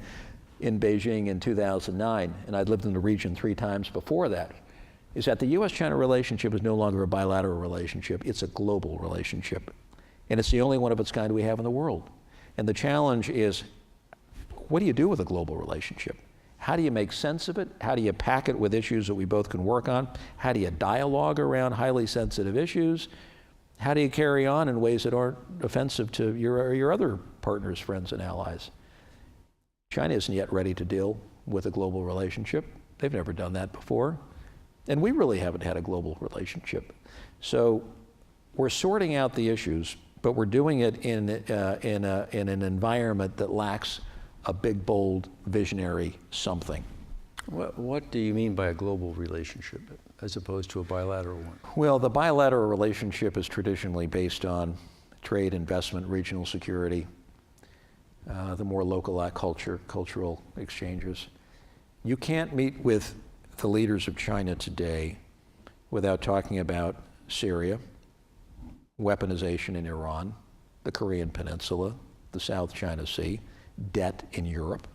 Speaker 2: in Beijing in 2009, and I'd lived in the region 3 times before that, is that the US-China relationship is no longer a bilateral relationship, it's a global relationship. And it's the only one of its kind we have in the world. And the challenge is, what do you do with a global relationship? How do you make sense of it? How do you pack it with issues that we both can work on? How do you dialogue around highly sensitive issues? How do you carry on in ways that aren't offensive to your other partners, friends, and allies? China isn't yet ready to deal with a global relationship. They've never done that before. And we really haven't had a global relationship. So we're sorting out the issues, but we're doing it in an environment that lacks a big, bold, visionary something.
Speaker 3: What do you mean by a global relationship as opposed to a bilateral one?
Speaker 2: Well, the bilateral relationship is traditionally based on trade, investment, regional security, the more local cultural exchanges. You can't meet with the leaders of China today without talking about Syria, weaponization in Iran, the Korean Peninsula, the South China Sea, debt in Europe,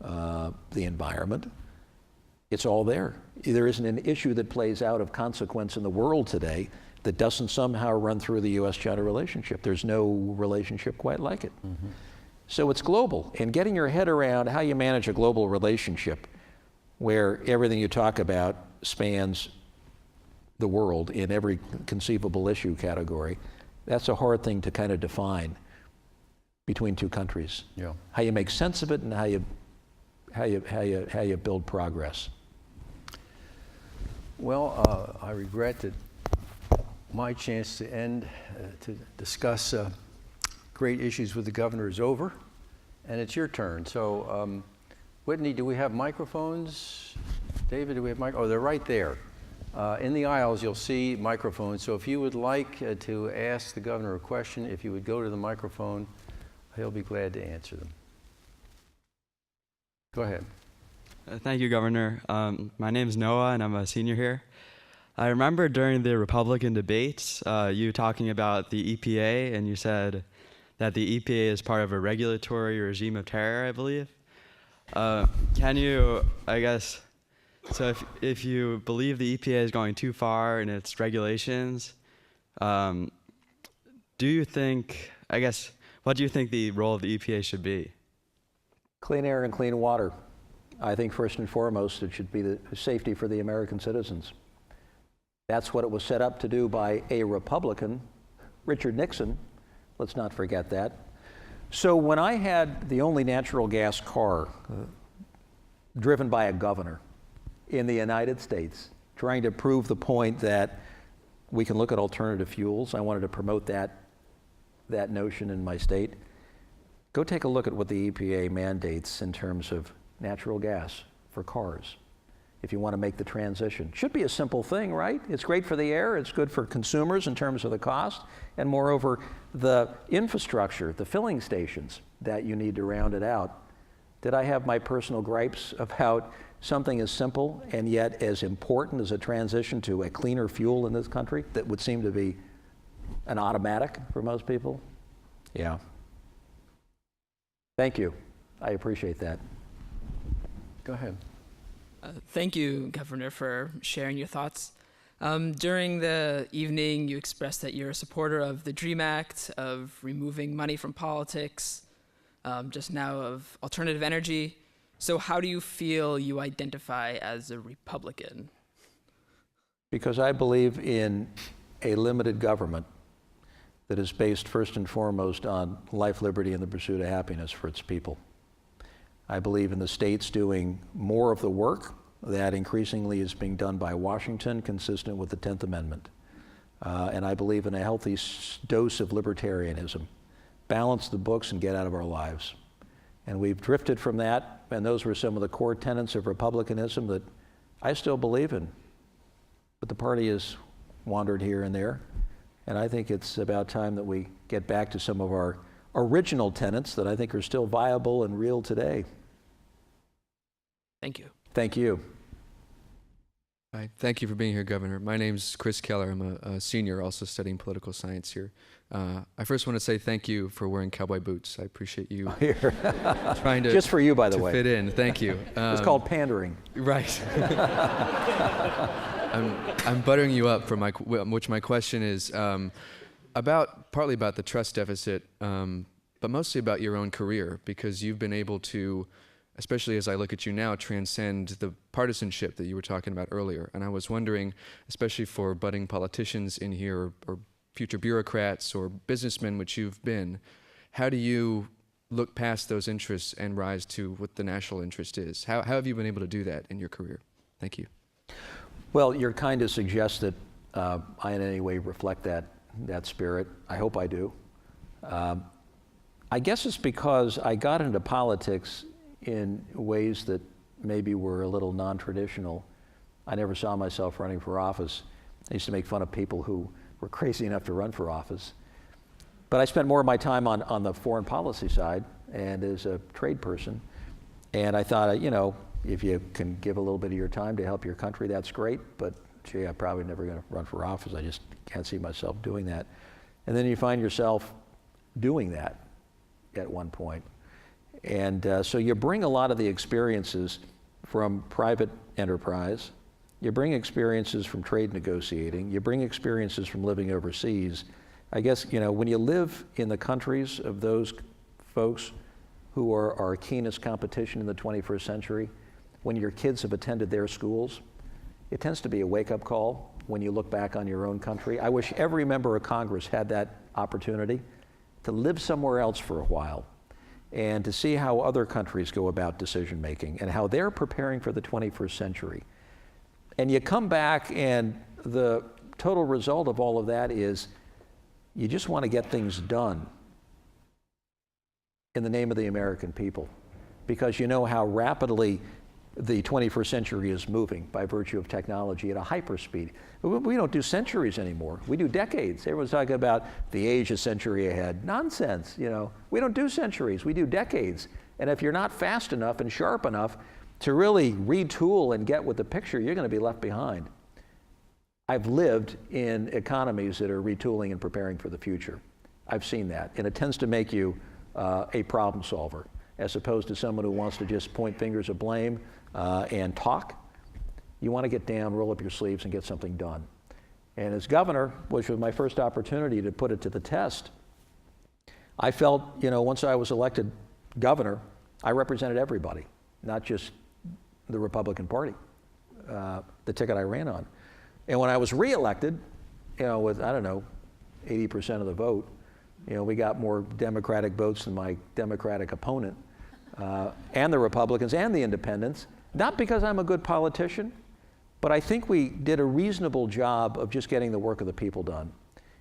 Speaker 2: the environment. It's all there. There isn't an issue that plays out of consequence in the world today that doesn't somehow run through the US-China relationship. There's no relationship quite like it. Mm-hmm. So it's global. And getting your head around how you manage a global relationship where everything you talk about spans the world in every conceivable issue category, that's a hard thing to kind of define between two countries.
Speaker 3: Yeah.
Speaker 2: How you make sense of it and how you build progress.
Speaker 3: Well, I regret that my chance to discuss great issues with the governor is over, and it's your turn. So, Whitney, do we have microphones? David, do we have microphones? Oh, they're right there. In the aisles, you'll see microphones. So if you would like to ask the governor a question, if you would go to the microphone, he'll be glad to answer them. Go ahead.
Speaker 4: Thank you, Governor. My name is Noah, and I'm a senior here. I remember during the Republican debates, you talking about the EPA, and you said that the EPA is part of a regulatory regime of terror, I believe. Can you, I guess, so if you believe the EPA is going too far in its regulations, do you think, I guess, what do you think the role of the EPA should be?
Speaker 2: Clean air and clean water. I think first and foremost it should be the safety for the American citizens. That's what it was set up to do by a Republican, Richard Nixon. Let's not forget that. So when I had the only natural gas car driven by a governor in the United States, trying to prove the point that we can look at alternative fuels, I wanted to promote that notion in my state. Go take a look at what the EPA mandates in terms of natural gas for cars if you want to make the transition. Should be a simple thing, right? It's great for the air, it's good for consumers in terms of the cost, and moreover, the infrastructure, the filling stations that you need to round it out. Did I have my personal gripes about something as simple and yet as important as a transition to a cleaner fuel in this country that would seem to be an automatic for most people? Yeah. Thank you. I appreciate that.
Speaker 3: Go ahead.
Speaker 5: Thank you, Governor, for sharing your thoughts. During the evening, you expressed that you're a supporter of the DREAM Act, of removing money from politics, just now of alternative energy. So how do you feel you identify as a Republican?
Speaker 2: Because I believe in a limited government that is based first and foremost on life, liberty, and the pursuit of happiness for its people. I believe in the states doing more of the work that increasingly is being done by Washington, consistent with the 10th Amendment. And I believe in a healthy dose of libertarianism. Balance the books and get out of our lives. And we've drifted from that, and those were some of the core tenets of republicanism that I still believe in. But the party has wandered here and there, and I think it's about time that we get back to some of our original tenets that I think are still viable and real today.
Speaker 5: Thank you.
Speaker 2: Thank you.
Speaker 6: Hi, thank you for being here, Governor. My name's Chris Keller. I'm a senior also studying political science here. I first want to say thank you for wearing cowboy boots. I appreciate you
Speaker 2: Here.
Speaker 6: trying to
Speaker 2: Just for you, by the
Speaker 6: to
Speaker 2: way.
Speaker 6: fit in. Thank you.
Speaker 2: It's called pandering.
Speaker 6: Right. I'm buttering you up for which my question is partly about the trust deficit, but mostly about your own career, because you've been able to, especially as I look at you now, transcend the partisanship that you were talking about earlier. And I was wondering, especially for budding politicians in here or future bureaucrats or businessmen, which you've been, how do you look past those interests and rise to what the national interest is? How have you been able to do that in your career? Thank you.
Speaker 2: Well, you're kind to suggest that I in any way reflect that spirit. I hope I do. I guess it's because I got into politics in ways that maybe were a little non-traditional. I never saw myself running for office. I used to make fun of people who were crazy enough to run for office. But I spent more of my time on the foreign policy side and as a trade person. And I thought, if you can give a little bit of your time to help your country, that's great. But gee, I'm probably never going to run for office. I just can't see myself doing that. And then you find yourself doing that at one point. And so you bring a lot of the experiences from private enterprise. You bring experiences from trade negotiating. You bring experiences from living overseas. I guess, when you live in the countries of those folks who are our keenest competition in the 21st century, when your kids have attended their schools, it tends to be a wake-up call when you look back on your own country. I wish every member of Congress had that opportunity to live somewhere else for a while and to see how other countries go about decision making and how they're preparing for the 21st century. And you come back and the total result of all of that is you just want to get things done in the name of the American people, because you know how rapidly the 21st century is moving by virtue of technology at a hyperspeed. We don't do centuries anymore. We do decades. Everyone's talking about the age a century ahead. Nonsense, We don't do centuries, we do decades. And if you're not fast enough and sharp enough to really retool and get with the picture, you're going to be left behind. I've lived in economies that are retooling and preparing for the future. I've seen that, and it tends to make you a problem solver. as opposed to someone who wants to just point fingers of blame and talk. You want to get down, roll up your sleeves, and get something done. And as governor, which was my first opportunity to put it to the test, I felt, once I was elected governor, I represented everybody, not just the Republican Party, the ticket I ran on. And when I was reelected, with, 80% of the vote, we got more Democratic votes than my Democratic opponent, and the Republicans and the independents, not because I'm a good politician, but I think we did a reasonable job of just getting the work of the people done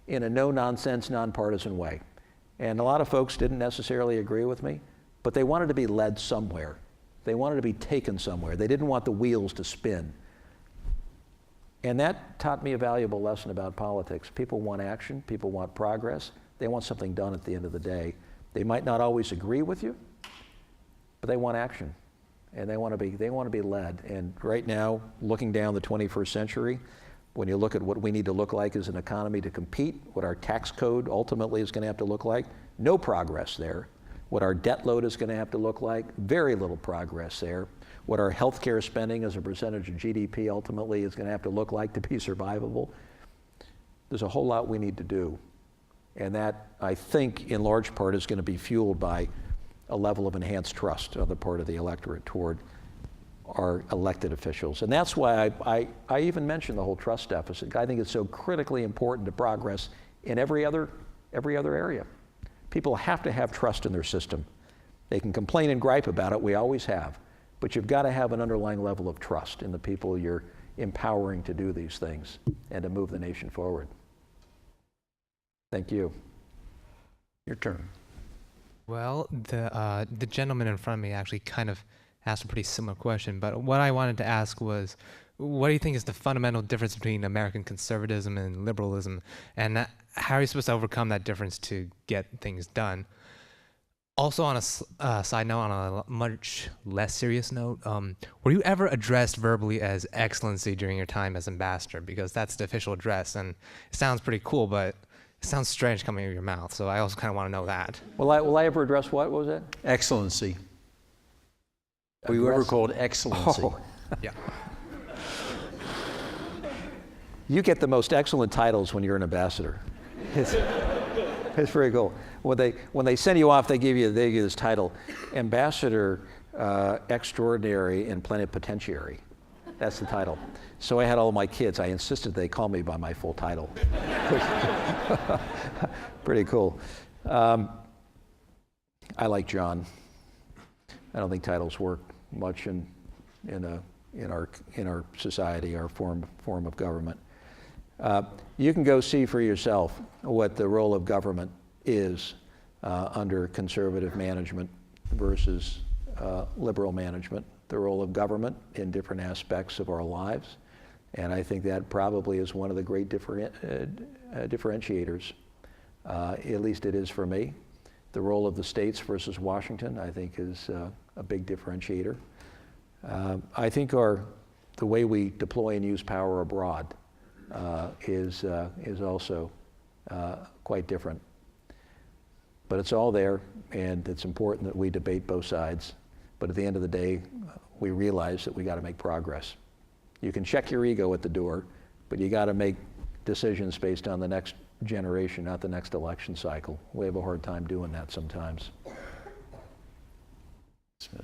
Speaker 2: in a no-nonsense, nonpartisan way. And a lot of folks didn't necessarily agree with me, but they wanted to be led somewhere. They wanted to be taken somewhere. They didn't want the wheels to spin. And that taught me a valuable lesson about politics. People want action, people want progress, they want something done at the end of the day. They might not always agree with you, but they want action. And they want to be led. And right now, looking down the 21st century, when you look at what we need to look like as an economy to compete, what our tax code ultimately is going to have to look like, no progress there. What our debt load is going to have to look like, very little progress there. What our healthcare spending as a percentage of GDP ultimately is going to have to look like to be survivable. There's a whole lot we need to do. And that, I think, in large part is going to be fueled by a level of enhanced trust on the part of the electorate toward our elected officials. And that's why I even mentioned the whole trust deficit. I think it's so critically important to progress in every other area. People have to have trust in their system. They can complain and gripe about it, we always have, but you've got to have an underlying level of trust in the people you're empowering to do these things and to move the nation forward. Thank you.
Speaker 3: Your turn.
Speaker 7: Well, the gentleman in front of me actually kind of asked a pretty similar question, but what I wanted to ask was, what do you think is the fundamental difference between American conservatism and liberalism, and how are you supposed to overcome that difference to get things done? Also, on a side note, on a much less serious note, were you ever addressed verbally as Excellency during your time as ambassador? Because that's the official address, and it sounds pretty cool, but it sounds strange coming out of your mouth, so I also kind of want to know that.
Speaker 2: Will I ever address what was it?
Speaker 3: Excellency. Were you ever called Excellency?
Speaker 2: Oh.
Speaker 7: Yeah.
Speaker 2: You get the most excellent titles when you're an ambassador. It's very cool. When they send you off, they give you this title, Ambassador Extraordinary and Plenipotentiary. That's the title. So I had all my kids. I insisted they call me by my full title. Pretty cool. I like John. I don't think titles work much in our society, our form of government. You can go see for yourself what the role of government is under conservative management versus liberal management, the role of government in different aspects of our lives. And I think that probably is one of the great differentiators, at least it is for me. The role of the states versus Washington, I think, is a big differentiator. I think the way we deploy and use power abroad is also quite different. But it's all there, and it's important that we debate both sides. But at the end of the day, we realize that we got to make progress. You can check your ego at the door, but you got to make decisions based on the next generation, not the next election cycle. We have a hard time doing that sometimes.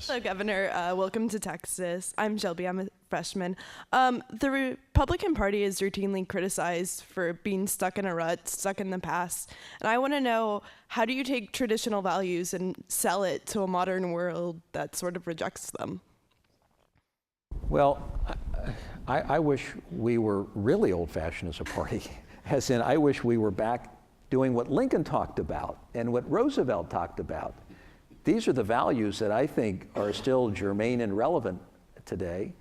Speaker 8: Hello, Governor. Welcome to Texas. I'm Shelby. I'm a freshman. The Republican Party is routinely criticized for being stuck in a rut, stuck in the past. And I want to know, how do you take traditional values and sell it to a modern world that sort of rejects them?
Speaker 2: Well, I wish we were really old-fashioned as a party. As in, I wish we were back doing what Lincoln talked about and what Roosevelt talked about. These are the values that I think are still germane and relevant today.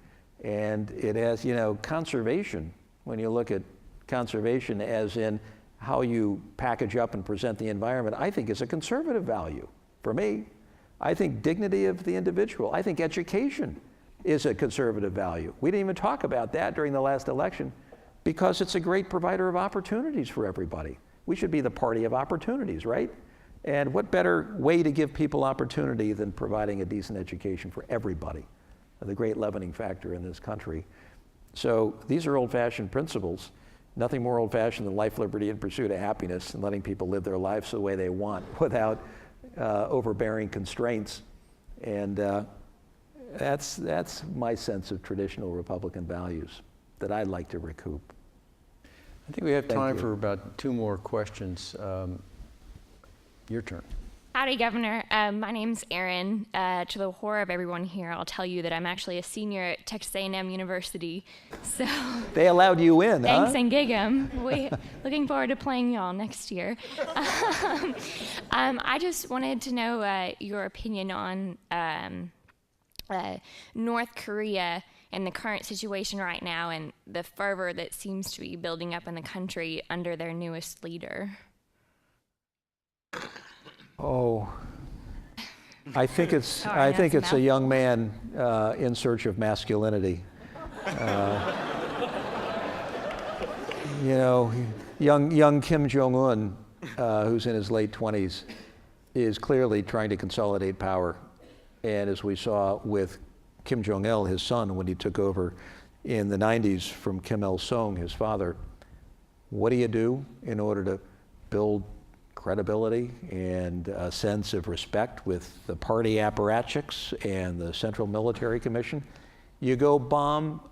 Speaker 2: And it has, conservation. When you look at conservation as in how you package up and present the environment, I think is a conservative value for me. I think dignity of the individual. I think education is a conservative value. We didn't even talk about that during the last election because it's a great provider of opportunities for everybody. We should be the party of opportunities, right? And what better way to give people opportunity than providing a decent education for everybody, the great leavening factor in this country. So these are old-fashioned principles, nothing more old-fashioned than life, liberty, and pursuit of happiness, and letting people live their lives the way they want without overbearing constraints. And that's my sense of traditional Republican values that I'd like to recoup.
Speaker 3: I think we have time
Speaker 2: you.
Speaker 3: for about 2 more questions. Your turn.
Speaker 9: Howdy, Governor. My name's Erin. To the horror of everyone here, I'll tell you that I'm actually a senior at Texas A&M University. So
Speaker 2: They allowed you in,
Speaker 9: thanks
Speaker 2: huh?
Speaker 9: and gig 'em. Looking forward to playing y'all next year. I just wanted to know your opinion on North Korea and the current situation right now and the fervor that seems to be building up in the country under their newest leader.
Speaker 2: Oh, I think it's
Speaker 9: Sorry,
Speaker 2: a
Speaker 9: that's
Speaker 2: young man in search of masculinity. You know, young Kim Jong-un, who's in his late 20s, is clearly trying to consolidate power. And as we saw with Kim Jong-il, his son, when he took over in the 90s from Kim Il-sung, his father, what do you do in order to build credibility and a sense of respect with the party apparatchiks and the Central Military Commission? You go bomb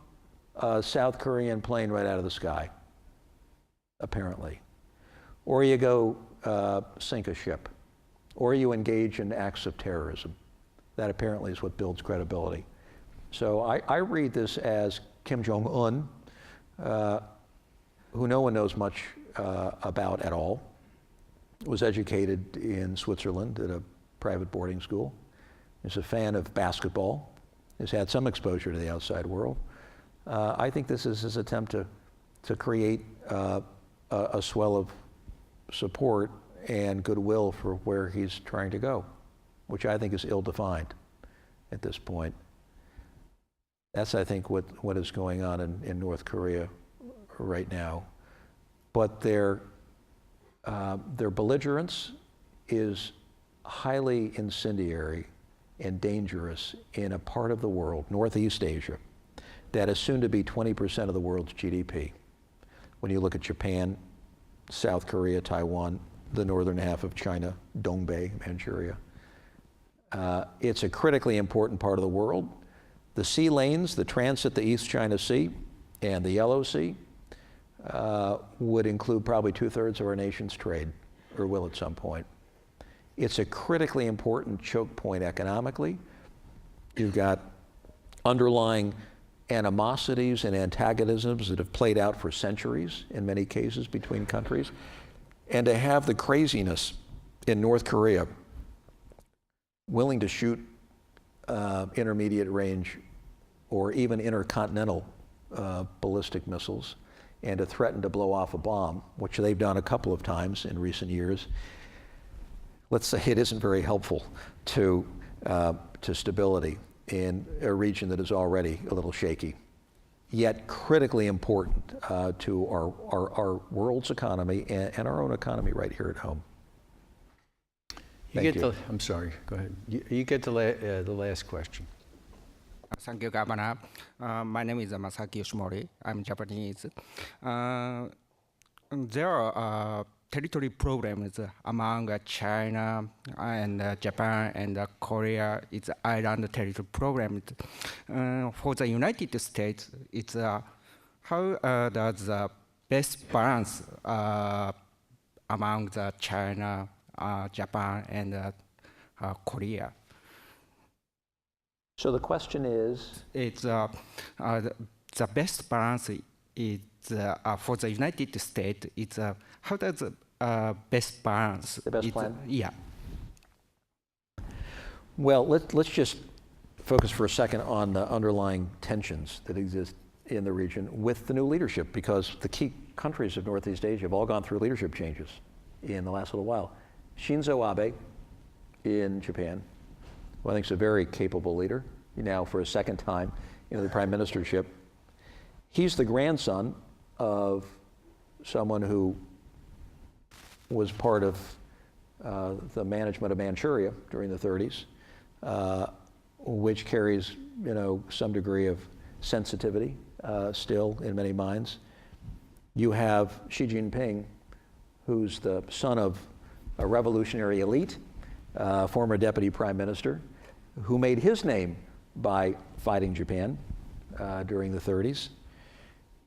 Speaker 2: a South Korean plane right out of the sky, apparently. Or you go sink a ship. Or you engage in acts of terrorism. That apparently is what builds credibility. So I read this as Kim Jong-un, who no one knows much about at all, was educated in Switzerland at a private boarding school, is a fan of basketball, has had some exposure to the outside world. I think this is his attempt to create a swell of support and goodwill for where he's trying to go, which I think is ill-defined at this point. That's, I think, what is going on in North Korea right now. But their belligerence is highly incendiary and dangerous in a part of the world, Northeast Asia, that is soon to be 20% of the world's GDP. When you look at Japan, South Korea, Taiwan, the northern half of China, Dongbei, Manchuria. It's a critically important part of the world. The sea lanes that transit the East China Sea and the Yellow Sea would include probably 2/3 of our nation's trade, or will at some point. It's a critically important choke point economically. You've got underlying animosities and antagonisms that have played out for centuries in many cases between countries. And to have the craziness in North Korea willing to shoot intermediate range or even intercontinental ballistic missiles and to threaten to blow off a bomb, which they've done a couple of times in recent years, let's say it isn't very helpful to stability in a region that is already a little shaky, yet critically important to our world's economy and our own economy right here at home. Thank you.
Speaker 3: I'm sorry, go ahead. You get the last question.
Speaker 10: Thank you, Governor. My name is Masaki Yoshimori. I'm Japanese. There are territory problems among China and Japan and Korea. It's island territory problem. For the United States, it's how does the best balance among the China, Japan, and Korea?
Speaker 2: So the question is?
Speaker 10: It's the best balance is for the United States. It's how does the best balance?
Speaker 2: The best plan?
Speaker 10: Yeah.
Speaker 2: Well, let's just focus for a second on the underlying tensions that exist in the region with the new leadership, because the key countries of Northeast Asia have all gone through leadership changes in the last little while. Shinzo Abe in Japan, who I think is a very capable leader, now for a second time in the prime ministership. He's the grandson of someone who was part of the management of Manchuria during the 30s, which carries, some degree of sensitivity still in many minds. You have Xi Jinping, who's the son of a revolutionary elite, former deputy prime minister, who made his name by fighting Japan during the 30s.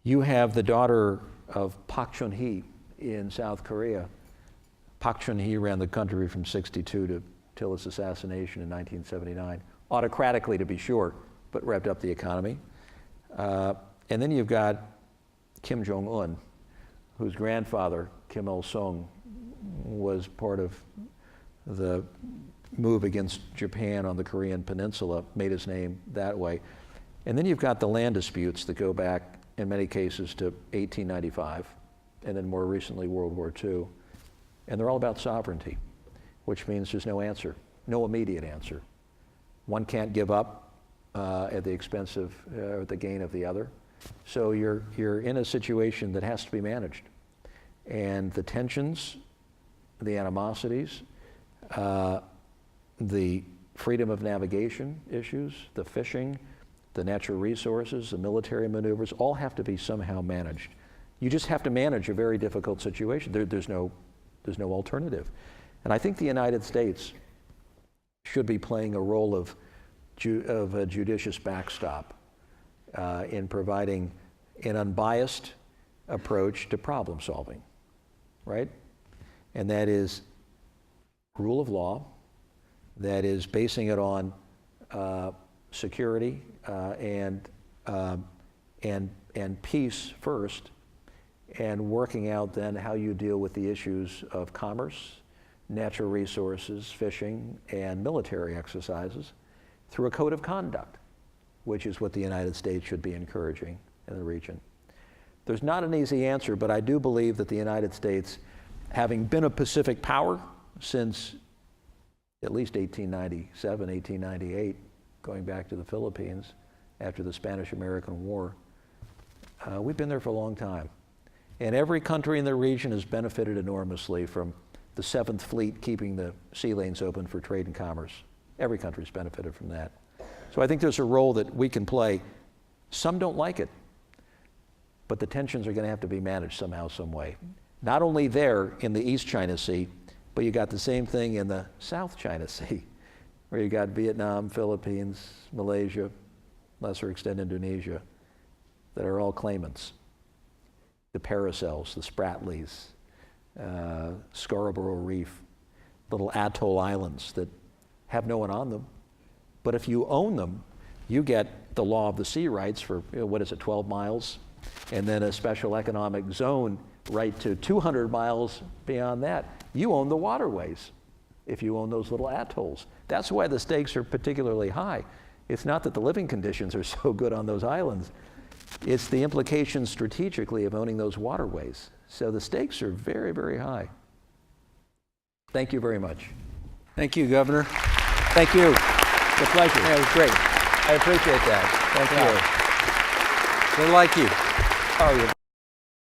Speaker 2: You have the daughter of Park Chung-hee in South Korea. Park Chung-hee ran the country from 62 till his assassination in 1979, autocratically to be sure, but revved up the economy. And then you've got Kim Jong-un, whose grandfather, Kim Il-sung, was part of the move against Japan on the Korean Peninsula, made his name that way. And then you've got the land disputes that go back, in many cases, to 1895, and then more recently, World War II. And they're all about sovereignty, which means there's no answer, no immediate answer. One can't give up at the expense of, or the gain of the other. So you're in a situation that has to be managed. And the tensions, the animosities, the freedom of navigation issues, the fishing, the natural resources, the military maneuvers, all have to be somehow managed. You just have to manage a very difficult situation. There's no alternative. And I think the United States should be playing a role of a judicious backstop in providing an unbiased approach to problem solving, right? And that is rule of law, that is basing it on security and peace first, and working out then how you deal with the issues of commerce, natural resources, fishing, and military exercises through a code of conduct, which is what the United States should be encouraging in the region. There's not an easy answer, but I do believe that the United States, having been a Pacific power since at least 1897, 1898, going back to the Philippines after the Spanish-American War, we've been there for a long time. And every country in the region has benefited enormously from the 7th Fleet keeping the sea lanes open for trade and commerce. Every country's benefited from that. So I think there's a role that we can play. Some don't like it, but the tensions are going to have to be managed somehow, some way. Not only there in the East China Sea, but you got the same thing in the South China Sea, where you got Vietnam, Philippines, Malaysia, lesser extent Indonesia, that are all claimants. The Paracels, the Spratlys, Scarborough Reef, little atoll islands that have no one on them. But if you own them, you get the law of the sea rights for, 12 miles, and then a special economic zone right to 200 miles beyond that. You own the waterways if you own those little atolls. That's why the stakes are particularly high. It's not that the living conditions are so good on those islands. It's the implications strategically of owning those waterways. So the stakes are very, very high. Thank you very much.
Speaker 3: Thank you, Governor.
Speaker 2: Thank you. It's a pleasure.
Speaker 3: Yeah, it was great. I appreciate that.
Speaker 2: Thank you.
Speaker 3: They like you.
Speaker 2: Oh, you're